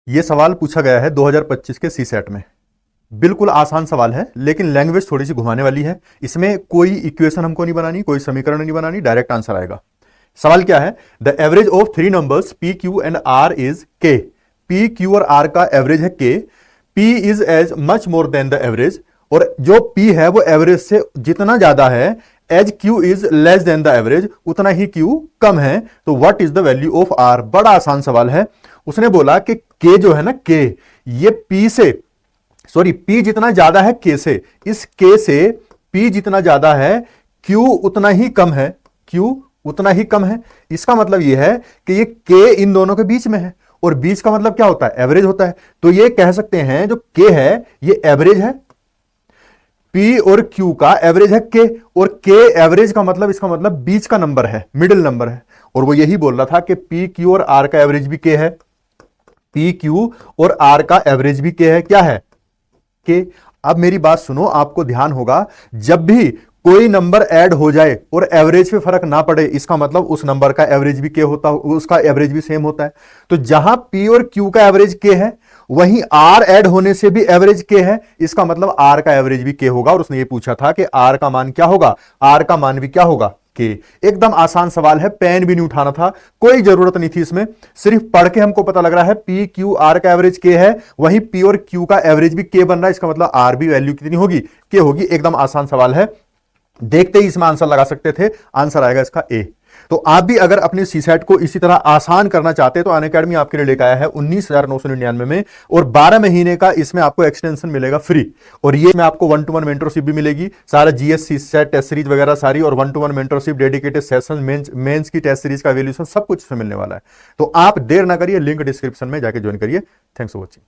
ये सवाल पूछा गया है 2025 के सी सेट में। बिल्कुल आसान सवाल है, लेकिन लैंग्वेज थोड़ी सी घुमाने वाली है। इसमें कोई इक्वेशन हमको नहीं बनानी, कोई समीकरण नहीं बनानी, डायरेक्ट आंसर आएगा। सवाल क्या है? The average of three numbers P Q and R is K. P Q और आर का एवरेज है के। P is as much more than the average, और जो पी है वो एवरेज से जितना ज्यादा है, as Q is less than the average, उतना ही क्यू कम है। तो what is the value of R? बड़ा आसान सवाल है। उसने बोला कि के जो है ना, के, ये पी से, सॉरी, पी जितना ज्यादा है के से, इस के से पी जितना ज्यादा है, क्यू उतना ही कम है, क्यू उतना ही कम है। इसका मतलब यह है कि ये के इन दोनों के बीच में है, और बीच का मतलब क्या होता है? एवरेज होता है। तो ये कह सकते हैं जो के है ये एवरेज है, पी और क्यू का एवरेज है के, और के एवरेज का मतलब, इसका मतलब बीच का नंबर है, मिडिल नंबर है। और वो यही बोल रहा था कि पी क्यू और आर का एवरेज भी के है, पी क्यू और आर का एवरेज भी के है। क्या है? के। अब मेरी बात सुनो, आपको ध्यान होगा, जब भी कोई नंबर ऐड हो जाए और एवरेज पे फर्क ना पड़े, इसका मतलब उस नंबर का एवरेज भी के होता, उसका एवरेज भी सेम होता है। तो जहां पी और क्यू का एवरेज के है, वहीं आर ऐड होने से भी एवरेज के है, इसका मतलब आर का एवरेज भी के होगा। और उसने ये पूछा था कि आर का मान क्या होगा? आर का मान भी क्या होगा? के। एकदम आसान सवाल है, पेन भी नहीं उठाना था, कोई जरूरत नहीं थी इसमें। सिर्फ पढ़ के हमको पता लग रहा है पी क्यू आर का एवरेज के है, वहीं पी और क्यू का एवरेज भी के बन रहा है, इसका मतलब आर भी वैल्यू कितनी होगी? के होगी। एकदम आसान सवाल है, देखते ही इसमें आंसर लगा सकते थे। आंसर आएगा इसका ए। तो आप भी अगर अपने सीसेट को इसी तरह आसान करना चाहते हैं तो अनअकैडमी आपके लिए लेकर आया है 19,999 में, और 12 महीने का इसमें आपको एक्सटेंशन मिलेगा फ्री। और ये में आपको 1-to-1 मेंटरशिप भी मिलेगी, सारा जीएस सीसेट टेस्ट सीरीज वगैरह सारी, और 1-to-1 mentorship, dedicated session, mains की टेस्ट सीरीज का वैल्यूएशन, सब कुछ इसमें मिलने वाला है। तो आप देर ना करिए, लिंक डिस्क्रिप्शन में जाके ज्वाइन करिए। Thanks for watching.